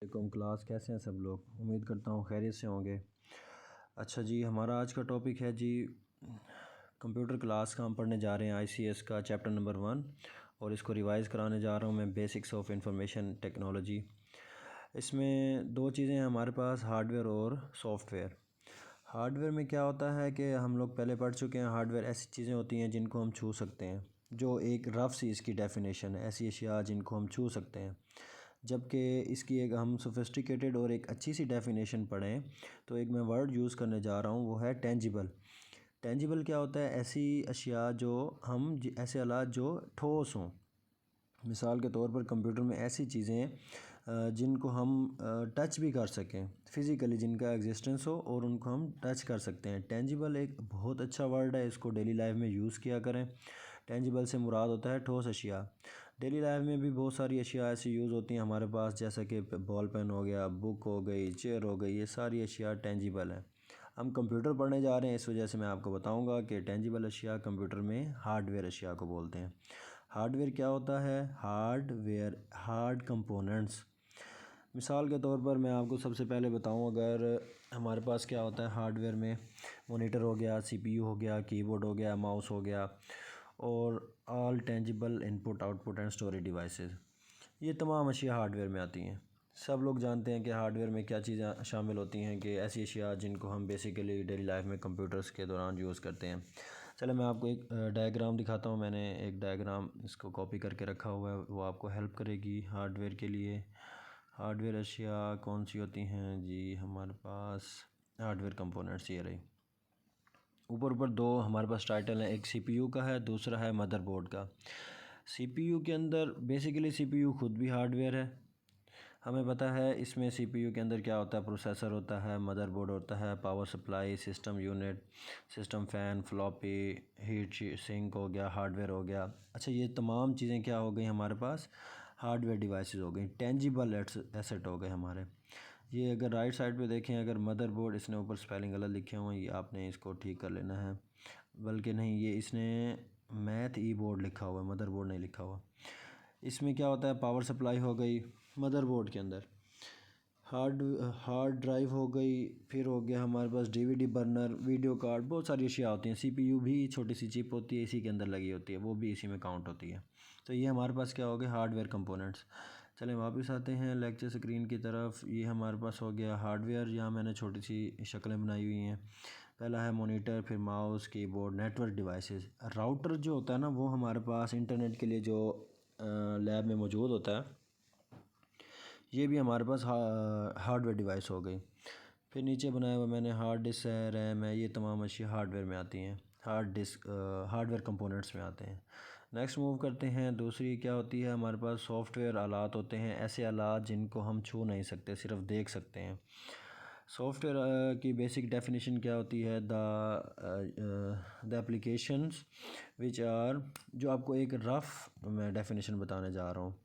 वालेकुम क्लास, कैसे हैं सब लोग। उम्मीद करता हूँ खैरियत से होंगे। अच्छा जी, हमारा आज का टॉपिक है जी कंप्यूटर क्लास का। हम पढ़ने जा रहे हैं आईसीएस का चैप्टर नंबर 1 और इसको रिवाइज़ कराने जा रहा हूँ मैं, बेसिक्स ऑफ इंफॉर्मेशन टेक्नोलॉजी। इसमें दो चीज़ें हैं हमारे पास, हार्डवेयर और सॉफ्टवेयर। हार्डवेयर में क्या होता है कि हम लोग पहले पढ़ चुके हैं, हार्डवेयर ऐसी चीज़ें होती हैं जिनको हम छू सकते हैं, जो एक रफ़ सी इसकी डेफिनेशन है, ऐसी अशिया जिनको हम छू सकते हैं। जबकि इसकी एक हम सोफिस्टिकेटेड और एक अच्छी सी डेफिनेशन पढ़ें तो एक मैं वर्ड यूज़ करने जा रहा हूँ, वो है टेंजिबल। टेंजिबल क्या होता है? ऐसी अशिया जो हम ऐसे आलात जो ठोस हों। मिसाल के तौर पर कंप्यूटर में ऐसी चीज़ें जिनको हम टच भी कर सकें, फ़िज़िकली जिनका एग्जिस्टेंस हो और उनको हम टच कर सकते हैं। टेंजिबल एक बहुत अच्छा वर्ड है, इसको डेली लाइफ में यूज़ किया करें। टेंजिबल से मुराद होता है ठोस अशिया। डेली लाइफ में भी बहुत सारी अशिया ऐसी यूज़ होती हैं हमारे पास, जैसे कि बॉल पेन हो गया, बुक हो गई, चेयर हो गई, ये सारी अशिया टेंजिबल हैं। हम कंप्यूटर पढ़ने जा रहे हैं, इस वजह से मैं आपको बताऊंगा कि टेंजिबल अशिया कंप्यूटर में हार्डवेयर अशिया को बोलते हैं। हार्डवेयर क्या होता है? Hardware hard components. मिसाल के तौर पर मैं आपको सबसे पहले बताऊं, अगर हमारे पास क्या होता है हार्डवेयर में, मॉनिटर हो गया, सीपीयू हो गया, कीबोर्ड हो गया, माउस हो गया और all tangible input output and storage devices, ये तमाम अशिया हार्डवेयर में आती हैं। सब लोग जानते हैं कि हार्डवेयर में क्या चीज़ें शामिल होती हैं, कि ऐसी अशिया जिनको हम बेसिकली डेली लाइफ में कंप्यूटर्स के दौरान यूज़ करते हैं। चलो मैं आपको एक डायग्राम दिखाता हूँ। मैंने एक डायग्राम इसको कॉपी करके रखा हुआ है, वो आपको हेल्प करेगी हार्डवेयर के लिए। हार्डवेयर अशिया कौन सी होती हैं जी? हमारे पास हार्डवेयर कंपोनेंट्स ये रही। ऊपर ऊपर दो हमारे पास टाइटल है, एक सीपीयू का है, दूसरा है मदरबोर्ड का। सीपीयू के अंदर बेसिकली सीपीयू खुद भी हार्डवेयर है, हमें पता है। इसमें सीपीयू के अंदर क्या होता है? प्रोसेसर होता है, मदरबोर्ड होता है, power supply, system unit, system fan, floppy, heat sink हो गया, हार्डवेयर हो गया। अच्छा, ये तमाम चीज़ें क्या हो गई हमारे पास? हार्डवेयर डिवाइसेस हो गई, टेंजिबल एसेट हो गए हमारे। ये अगर राइट साइड पे देखें, अगर मदरबोर्ड, इसने ऊपर स्पेलिंग गलत लिखे हुए हैं, ये आपने इसको ठीक कर लेना है। बल्कि नहीं, ये इसने मैथ ई बोर्ड लिखा हुआ है, मदरबोर्ड नहीं लिखा हुआ। इसमें क्या होता है? पावर सप्लाई हो गई मदरबोर्ड के अंदर, हार्ड ड्राइव हो गई, फिर हो गया हमारे पास डीवीडी बर्नर, वीडियो कार्ड, बहुत सारी अशिया होती हैं। सीपीयू भी छोटी सी चिप होती है, इसी के अंदर लगी होती है, वो भी इसी में काउंट होती है। तो ये हमारे पास क्या हो गया? Hardware components. चलें वापस आते हैं लेक्चर स्क्रीन की तरफ। ये हमारे पास हो गया हार्डवेयर, यहाँ मैंने छोटी सी शक्लें बनाई हुई हैं। पहला है मॉनिटर, फिर mouse, keyboard, network devices. Router जो होता है ना, वो हमारे पास इंटरनेट के लिए जो लैब में मौजूद होता है, ये भी हमारे पास हार्डवेयर डिवाइस हो गई। फिर नीचे बनाया हुआ मैंने हार्ड डिस्क है, रैम है, ये तमाम अशिया हार्डवेयर में आती हैं, हार्ड डिस्क हार्डवेयर कंपोनेंट्स में आते हैं। नेक्स्ट मूव करते हैं। दूसरी क्या होती है हमारे पास? सॉफ्टवेयर आलात होते हैं, ऐसे आलात जिनको हम छू नहीं सकते, सिर्फ देख सकते हैं। सॉफ्टवेयर की बेसिक डेफिनेशन क्या होती है? द एप्लीकेशंस विच आर, जो आपको एक रफ़ मैं डेफिनेशन बताने जा रहा हूँ।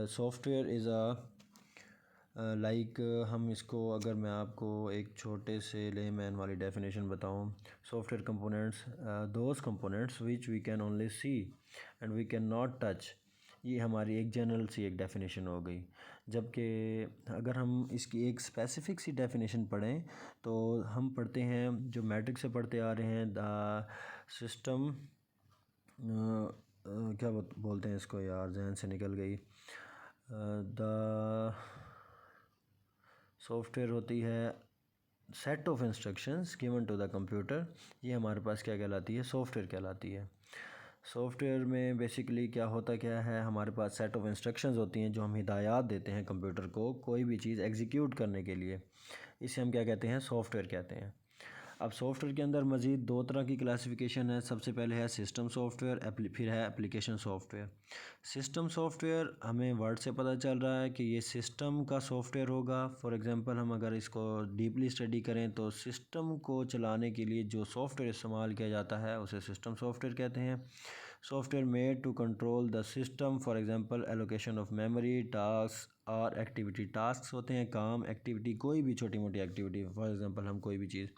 सॉफ्टवेयर इज़ लाइक, हम इसको अगर मैं आपको एक छोटे से लेमैन वाली डेफिनेशन बताऊं, software components, those components which we can only see and we can not touch. ये हमारी एक जनरल सी एक डेफिनेशन हो गई। जबकि अगर हम इसकी एक स्पेसिफ़िक सी डेफिनेशन पढ़ें तो हम पढ़ते हैं, जो मैट्रिक से पढ़ते आ रहे हैं, द सिस्टम, क्या बोलते हैं इसको यार, जहन से निकल गई। द सॉफ्टवेयर होती है set of instructions given to the computer, ये हमारे पास क्या कहलाती है? सॉफ्टवेयर कहलाती है। सॉफ्टवेयर में बेसिकली क्या होता क्या है? हमारे पास सेट ऑफ इंस्ट्रक्शंस होती हैं जो हम हिदायत देते हैं कंप्यूटर को कोई भी चीज़ एग्जीक्यूट करने के लिए, इसे हम क्या कहते हैं? सॉफ्टवेयर कहते हैं। अब सॉफ्टवेयर के अंदर मज़ीद दो तरह की क्लासिफिकेशन है। सबसे पहले है सिस्टम सॉफ्टवेयर, फिर है एप्लीकेशन सॉफ्टवेयर। सिस्टम सॉफ्टवेयर हमें वर्ड से पता चल रहा है कि ये सिस्टम का सॉफ्टवेयर होगा। फॉर एग्जांपल हम अगर इसको डीपली स्टडी करें तो सिस्टम को चलाने के लिए जो सॉफ्टवेयर इस्तेमाल किया जाता है उसे सिस्टम सॉफ्टवेयर कहते हैं। Software made to control the system, for example allocation of memory, task और एक्टिविटी। टास्क होते हैं काम, एक्टिविटी कोई भी छोटी मोटी एक्टिविटी। फॉर एग्जांपल हम कोई भी चीज़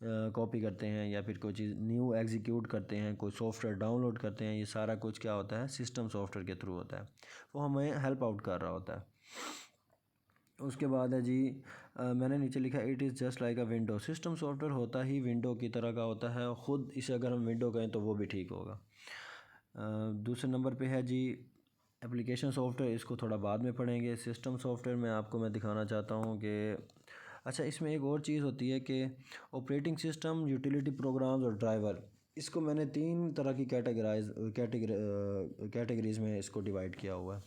कॉपी करते हैं या फिर कोई चीज़ न्यू एग्जीक्यूट करते हैं, कोई सॉफ्टवेयर डाउनलोड करते हैं, ये सारा कुछ क्या होता है? सिस्टम सॉफ्टवेयर के थ्रू होता है, वो हमें हेल्प आउट कर रहा होता है। उसके बाद है जी मैंने नीचे लिखा it is just like a window. System software होता ही विंडो की तरह का होता है, और ख़ुद इसे अगर हम विंडो कहें तो वो भी ठीक होगा। दूसरे नंबर पे है जी एप्लीकेशन सॉफ्टवेयर, इसको थोड़ा बाद में पढ़ेंगे। सिस्टम सॉफ्टवेयर में आपको मैं दिखाना चाहता हूँ कि अच्छा, इसमें एक और चीज़ होती है कि ऑपरेटिंग सिस्टम, यूटिलिटी प्रोग्राम्स और ड्राइवर, इसको मैंने 3 तरह की कैटेगरीज़ में इसको डिवाइड किया हुआ है।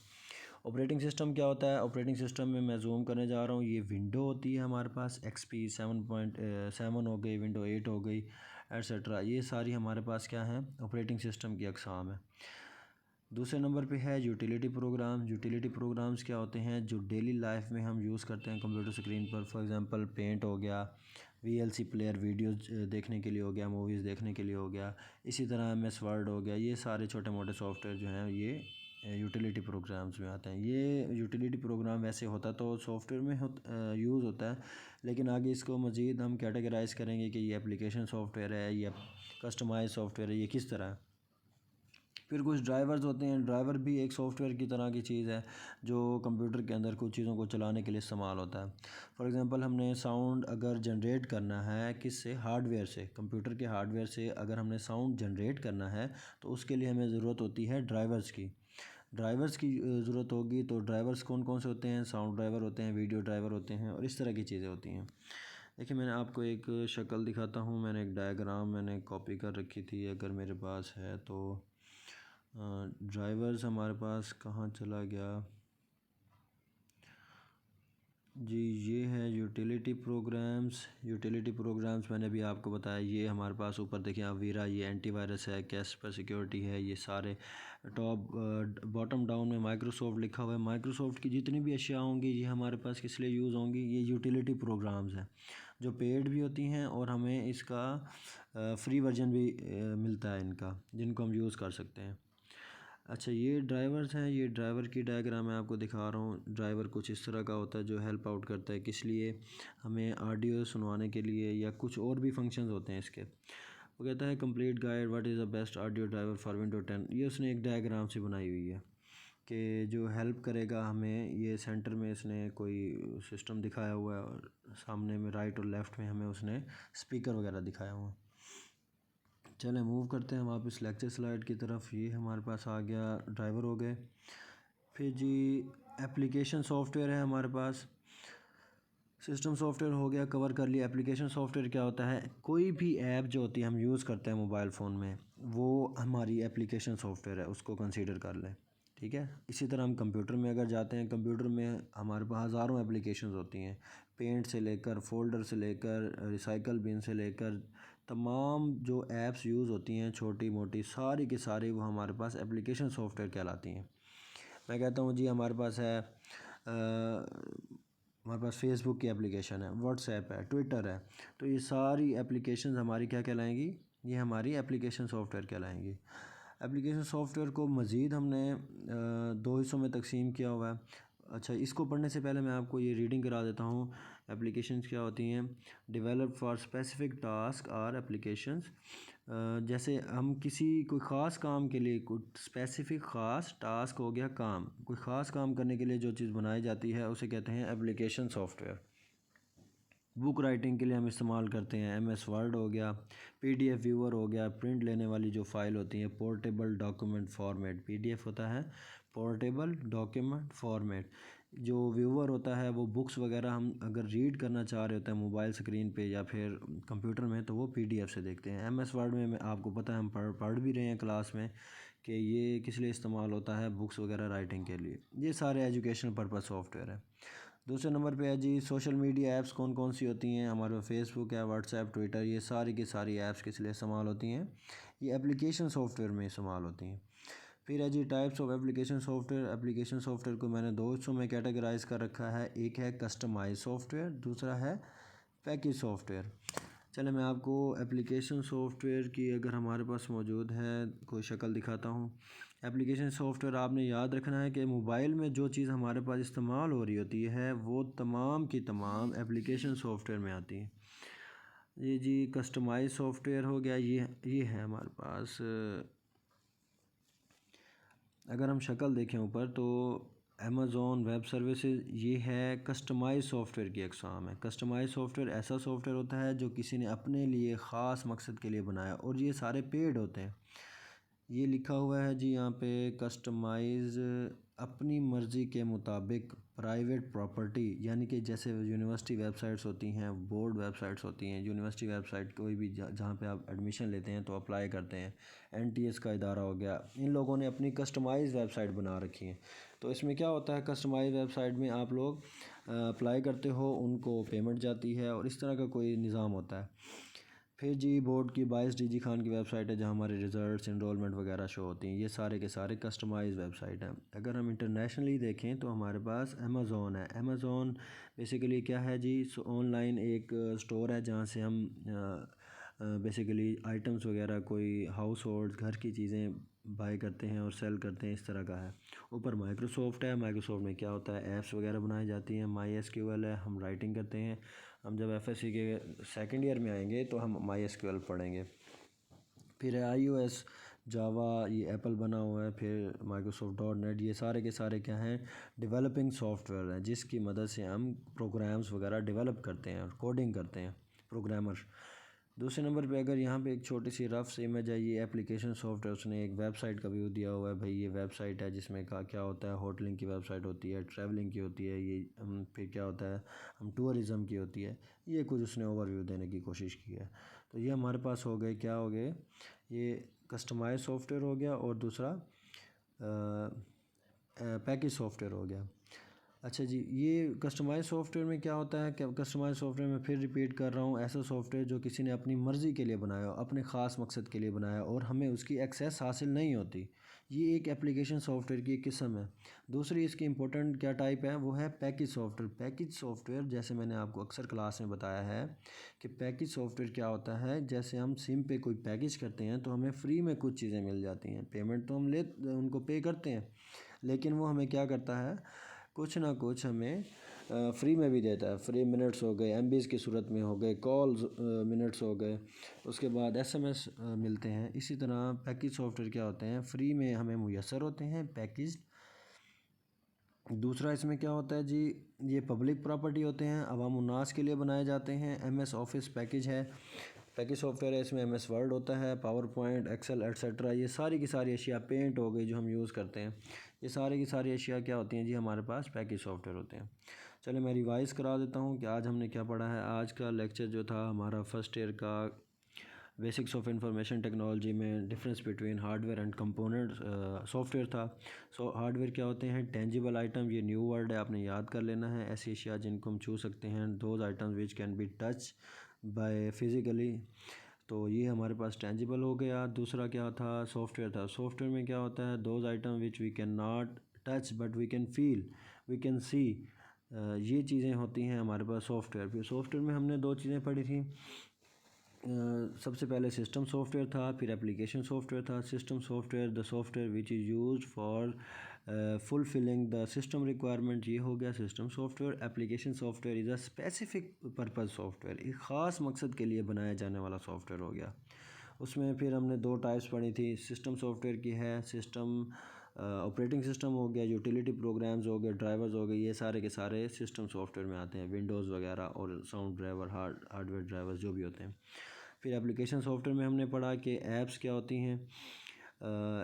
ऑपरेटिंग सिस्टम क्या होता है? ऑपरेटिंग सिस्टम में मैं जूम करने जा रहा हूँ, ये विंडो होती है हमारे पास, XP 7.7 हो गई, विंडो 8 हो गई, एट्सेट्रा। ये सारी हमारे पास क्या है, ऑपरेटिंग सिस्टम की अक़साम है। दूसरे नंबर पे है यूटिलिटी प्रोग्राम। यूटिलिटी प्रोग्राम्स क्या होते हैं? जो डेली लाइफ में हम यूज़ करते हैं कंप्यूटर स्क्रीन पर। फॉर एग्ज़ाम्पल पेंट हो गया, VLC प्लेयर वीडियोज़ देखने के लिए हो गया, मूवीज़ देखने के लिए हो गया, इसी तरह MS वर्ड हो गया। ये सारे छोटे मोटे सॉफ्टवेयर जो हैं ये यूटिलिटी प्रोग्राम्स में आते हैं। ये यूटिलिटी प्रोग्राम वैसे होता तो सॉफ्टवेयर में यूज़ होता है, लेकिन आगे इसको मज़ीद हम कैटेगराइज़ करेंगे कि ये एप्लीकेशन सॉफ्टवेयर है या कस्टमाइज सॉफ्टवेयर है, ये किस तरह है। फिर कुछ ड्राइवर्स होते हैं। ड्राइवर भी एक सॉफ्टवेयर की तरह की चीज़ है जो कंप्यूटर के अंदर कुछ चीज़ों को चलाने के लिए इस्तेमाल होता है। फॉर एग्ज़ाम्पल हमने साउंड अगर जनरेट करना है किससे, हार्डवेयर से, कंप्यूटर के हार्डवेयर से अगर हमने साउंड जनरेट करना है तो उसके लिए हमें ज़रूरत होती है ड्राइवर्स की। ड्राइवर्स की ज़रूरत होगी तो ड्राइवर्स कौन कौन से होते हैं? साउंड ड्राइवर होते हैं, वीडियो ड्राइवर होते हैं, और इस तरह की चीज़ें होती हैं। देखिए मैंने आपको एक शक्ल दिखाता हूँ, मैंने एक डायग्राम मैंने कॉपी कर रखी थी, अगर मेरे पास है तो। ड्राइवर्स हमारे पास कहाँ चला गया जी? ये है यूटिलिटी प्रोग्राम्स। यूटिलिटी प्रोग्राम्स मैंने भी आपको बताया, ये हमारे पास ऊपर देखिए अवीरा, ये एंटीवायरस है, कैस्पर सिक्योरिटी है, ये सारे टॉप बॉटम डाउन में माइक्रोसॉफ्ट लिखा हुआ है। माइक्रोसॉफ्ट की जितनी भी अशिया होंगी ये हमारे पास किस लिए यूज़ होंगी? ये यूटिलिटी प्रोग्राम्स हैं जो पेड भी होती हैं, और हमें इसका फ्री वर्जन भी मिलता है इनका, जिनको हम यूज़ कर सकते हैं। अच्छा, ये ड्राइवर्स हैं, ये ड्राइवर की डायग्राम मैं आपको दिखा रहा हूँ। ड्राइवर कुछ इस तरह का होता है जो हेल्प आउट करता है, किस लिए? हमें ऑडियो सुनवाने के लिए, या कुछ और भी फंक्शंस होते हैं इसके। वो कहता है complete guide what is the best audio driver for window 10। ये उसने एक डायग्राम से बनाई हुई है कि जो हेल्प करेगा हमें। ये सेंटर में इसने कोई सिस्टम दिखाया हुआ है, और सामने में राइट और लेफ़्ट में हमें उसने स्पीकर वगैरह दिखाया हुआ है। चलें मूव करते हैं वापस लेक्चर स्लाइड की तरफ। ये हमारे पास आ गया, ड्राइवर हो गए। फिर जी एप्लीकेशन सॉफ्टवेयर है हमारे पास। सिस्टम सॉफ्टवेयर हो गया, कवर कर लिया। एप्लीकेशन सॉफ्टवेयर क्या होता है? कोई भी ऐप जो होती है हम यूज़ करते हैं मोबाइल फ़ोन में, वो हमारी एप्लीकेशन सॉफ्टवेयर है, उसको कंसीडर कर लें, ठीक है। इसी तरह हम कंप्यूटर में अगर जाते हैं, कंप्यूटर में हमारे पास हज़ारों एप्लीकेशंस होती हैं, पेंट से लेकर, फोल्डर से लेकर, रिसाइकल बिन से लेकर, तमाम जो ऐप्स यूज़ होती हैं छोटी मोटी, सारी की सारी वो हमारे पास एप्लीकेशन सॉफ्टवेयर कहलाती हैं। मैं कहता हूँ जी हमारे पास है हमारे पास फेसबुक की एप्लीकेशन है, व्हाट्सएप है, ट्विटर है, तो ये सारी एप्लीकेशन हमारी क्या कहलाएंगी? ये हमारी एप्लीकेशन सॉफ्टवेयर कहलाएंगी। एप्लीकेशन सॉफ्टवेयर को मज़ीद हमने 2 हिस्सों में तकसीम किया हुआ है। अच्छा, इसको पढ़ने से पहले मैं आपको ये रीडिंग करा देता हूँ। एप्लीकेशंस क्या होती हैं? Develop for specific task are applications. जैसे हम किसी कोई ख़ास काम के लिए, कोई स्पेसिफिक ख़ास टास्क हो गया काम, कोई ख़ास काम करने के लिए जो चीज़ बनाई जाती है उसे कहते हैं एप्लीकेशन सॉफ्टवेयर। बुक राइटिंग के लिए हम इस्तेमाल करते हैं MS वर्ड हो गया, PDF व्यूअर हो गया, प्रिंट लेने वाली जो फ़ाइल होती है, पोर्टेबल डॉक्यूमेंट फॉर्मेट, PDF होता है पोर्टेबल डॉक्यूमेंट फॉर्मेट। जो व्यूअर होता है वो बुक्स वगैरह हम अगर रीड करना चाह रहे होते हैं मोबाइल स्क्रीन पे या फिर कंप्यूटर में, तो वो PDF से देखते हैं। MS वर्ड में आपको पता है हम पढ़ भी रहे हैं क्लास में कि ये किस लिए इस्तेमाल होता है, बुक्स वगैरह राइटिंग के लिए। ये सारे एजुकेशनल पर्पज़ सॉफ्टवेयर है। दूसरे नंबर पे है जी सोशल मीडिया ऐप्स कौन कौन सी होती हैं? हमारे पास फेसबुक है, व्हाट्सएप, ट्विटर, ये सारी की सारी ऐप्स किस लिए इस्तेमाल होती हैं? ये एप्लीकेशन सॉफ्टवेयर में इस्तेमाल होती हैं। फिर है जी types of application software. Application software को मैंने 2 हिस्सों में कैटेगराइज़ कर रखा है, एक है कस्टमाइज सॉफ्टवेयर, दूसरा है पैकेज सॉफ्टवेयर। चले मैं आपको एप्लीकेशन सॉफ्टवेयर की अगर हमारे पास मौजूद है कोई शक्ल दिखाता हूँ। एप्लीकेशन सॉफ्टवेयर आपने याद रखना है कि मोबाइल में जो चीज़ हमारे पास इस्तेमाल हो रही होती है वो तमाम की तमाम एप्लीकेशन सॉफ्टवेयर में आती है। ये जी कस्टमाइज सॉफ्टवेयर हो गया, ये है हमारे पास। अगर हम शक्ल देखें ऊपर तो अमेज़ॉन वेब सर्विसेज ये है कस्टमाइज सॉफ्टवेयर की अक़साम है। कस्टमाइज सॉफ्टवेयर ऐसा सॉफ्टवेयर होता है जो किसी ने अपने लिए ख़ास मकसद के लिए बनाया और ये सारे पेड होते हैं। ये लिखा हुआ है जी यहाँ पे कस्टमाइज़ अपनी मर्ज़ी के मुताबिक प्राइवेट प्रॉपर्टी, यानी कि जैसे यूनिवर्सिटी वेबसाइट्स होती हैं, बोर्ड वेबसाइट्स होती हैं। यूनिवर्सिटी वेबसाइट कोई भी जहाँ पे आप एडमिशन लेते हैं तो अप्लाई करते हैं, एनटीएस का इदारा हो गया, इन लोगों ने अपनी कस्टमाइज़ वेबसाइट बना रखी है। तो इसमें क्या होता है, कस्टमाइज़ वेबसाइट में आप लोग अप्लाई करते हो, उनको पेमेंट जाती है और इस तरह का कोई निज़ाम होता है। फिर जी बोर्ड की 22 DG खान की वेबसाइट है जहाँ हमारे रिज़ल्ट्स, इनरोलमेंट वगैरह शो होती हैं। ये सारे के सारे कस्टमाइज़ वेबसाइट हैं। अगर हम इंटरनेशनली देखें तो हमारे पास अमेज़ॉन है। अमेज़ॉन बेसिकली क्या है जी, ऑनलाइन एक स्टोर है जहाँ से हम बेसिकली आइटम्स वगैरह, कोई हाउस होल्ड घर की चीज़ें बाय करते हैं और सेल करते हैं, इस तरह का है। ऊपर माइक्रोसॉफ्ट है। माइक्रोसॉफ्ट में क्या होता है, ऐप्स वगैरह बनाई जाती हैं। MySQL है, हम राइटिंग करते हैं। हम जब FSC के सेकंड ईयर में आएंगे तो हम MySQL पढ़ेंगे। फिर है iOS, जावा, ये एप्पल बना हुआ है। फिर Microsoft.NET, ये सारे के सारे क्या हैं, डेवलपिंग सॉफ्टवेयर हैं जिसकी मदद से हम प्रोग्राम्स वगैरह डेवलप करते हैं और कोडिंग करते हैं, प्रोग्रामर। दूसरे नंबर पे अगर यहाँ पे एक छोटी सी रफ से इमेज है, ये एप्लीकेशन सॉफ्टवेयर, उसने एक वेबसाइट का व्यू दिया हुआ है। भाई ये वेबसाइट है जिसमें क्या होता है, होटलिंग की वेबसाइट होती है, ट्रैवलिंग की होती है, ये फिर क्या होता है, हम टूरिज़म की होती है। ये कुछ उसने ओवरव्यू देने की कोशिश की है। तो ये हमारे पास हो गए, क्या हो गए, ये कस्टमाइज सॉफ्टवेयर हो गया और दूसरा पैकेज सॉफ्टवेयर हो गया। अच्छा जी, ये कस्टमाइज सॉफ्टवेयर में क्या होता है, क्या कस्टमाइज सॉफ्टवेयर में फिर रिपीट कर रहा हूँ, ऐसा सॉफ्टवेयर जो किसी ने अपनी मर्ज़ी के लिए बनाया, अपने ख़ास मकसद के लिए बनाया और हमें उसकी एक्सेस हासिल नहीं होती। ये एक एप्लीकेशन सॉफ्टवेयर की एक किस्म है। दूसरी इसकी इंपॉर्टेंट क्या टाइप है, वो है पैकेज सॉफ्टवेयर। पैकेज सॉफ्टवेयर जैसे मैंने आपको अक्सर क्लास में बताया है कि पैकेज सॉफ्टवेयर क्या होता है, जैसे हम सिम पे कोई पैकेज करते हैं तो हमें फ्री में कुछ चीज़ें मिल जाती हैं। पेमेंट तो हम उनको पे करते हैं, लेकिन वो हमें क्या करता है, कुछ ना कुछ हमें फ्री में भी देता है। फ्री मिनट्स हो गए, MBs की सूरत में हो गए, कॉल्स मिनट्स हो गए, उसके बाद SMS मिलते हैं। इसी तरह पैकेज सॉफ्टवेयर क्या होते हैं, फ्री में हमें मुयस्सर होते हैं पैकेज। दूसरा इसमें क्या होता है जी, ये पब्लिक प्रॉपर्टी होते हैं, अवाम उन्नास के लिए बनाए जाते हैं। MS ऑफिस पैकेज है, पैकेज सॉफ्टवेयर है, इसमें MS वर्ड होता है, पावर पॉइंट, एक्सेल एट्सेट्रा। ये सारी की सारी अशिया, पेंट हो गई जो हम यूज़ करते हैं, ये सारी की सारी अशिया क्या होती हैं जी, हमारे पास पैकेज सॉफ्टवेयर होते हैं। चलिए मैं रिवाइज़ करा देता हूँ कि आज हमने क्या पढ़ा है। आज का लेक्चर जो था हमारा फर्स्ट ईयर का बेसिक्स ऑफ इंफॉर्मेशन टेक्नोलॉजी में difference between hardware and component software था। हार्डवेयर क्या होते हैं, टेंजिबल आइटम, ये न्यू वर्ड है, आपने याद कर लेना है। ऐसी अशिया जिनको हम छू सकते हैं, those items which can be touch by physically. तो ये हमारे पास टेंजिबल हो गया। दूसरा क्या था, सॉफ्टवेयर था। सॉफ्टवेयर में क्या होता है, those item which we can not touch but we can feel, we can see. ये चीज़ें होती हैं हमारे पास सॉफ्टवेयर। फिर सॉफ्टवेयर में हमने दो चीज़ें पढ़ी थी। सबसे पहले सिस्टम सॉफ्टवेयर था, फिर एप्लीकेशन सॉफ्टवेयर था। System software, the software which is used for fulfilling the system requirement, ये हो गया system software. Application software is a specific purpose software, एक ख़ास मकसद के लिए बनाया जाने वाला सॉफ्टवेयर हो गया। उसमें फिर हमने दो टाइप्स पढ़ी थी सिस्टम सॉफ्टवेयर की है, सिस्टम ऑपरेटिंग सिस्टम हो गया, यूटिलिटी प्रोग्राम्स हो गए, ड्राइवर्स हो गए, ये सारे के सारे सिस्टम सॉफ्टवेयर में आते हैं, विंडोज़ वगैरह और साउंड ड्राइवर, हार्डवेयर ड्राइवर्स जो भी होते हैं। फिर एप्लीकेशन सॉफ्टवेयर में हमने पढ़ा कि ऐप्स क्या होती हैं।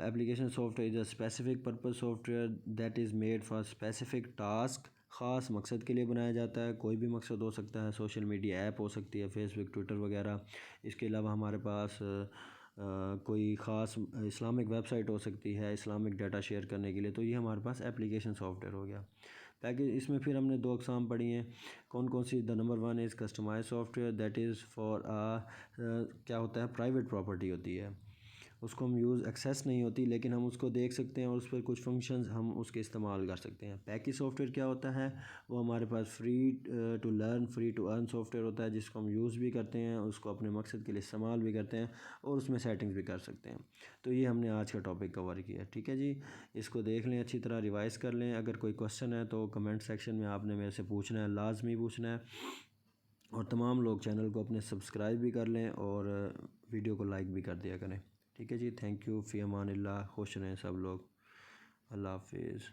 Application software is a specific purpose software that is made for specific task, ख़ास मकसद के लिए बनाया जाता है। कोई भी मकसद हो सकता है, सोशल मीडिया ऐप हो सकती है, फेसबुक, ट्विटर वगैरह। इसके अलावा हमारे पास कोई ख़ास इस्लामिक वेबसाइट हो सकती है, इस्लामिक डाटा शेयर करने के लिए। तो ये हमारे पास एप्लीकेशन सॉफ्टवेयर हो गया। पैकेज, इसमें फिर हमने दो अक़साम पढ़ी हैं, कौन कौन सी। The number one is customize software that is for क्या होता है, प्राइवेट प्रॉपर्टी होती है, उसको हम यूज़ एक्सेस नहीं होती, लेकिन हम उसको देख सकते हैं और उस पर कुछ फंक्शंस हम उसके इस्तेमाल कर सकते हैं। पैकेज सॉफ्टवेयर क्या होता है, वो हमारे पास free to learn, free to earn software होता है, जिसको हम यूज़ भी करते हैं, उसको अपने मकसद के लिए इस्तेमाल भी करते हैं और उसमें सेटिंग्स भी कर सकते हैं। तो ये हमने आज का टॉपिक कवर किया, ठीक है जी। इसको देख लें, अच्छी तरह रिवाइज़ कर लें। अगर कोई क्वेश्चन है तो कमेंट सेक्शन में आपने मेरे से पूछना है, लाजमी पूछना है। और तमाम लोग चैनल को अपने सब्सक्राइब भी कर लें और वीडियो को लाइक भी कर दिया करें, ठीक है जी। थैंक यू, फ़ी अमानिल्लाह, खुश रहें सब लोग, अल्लाह हाफिज़।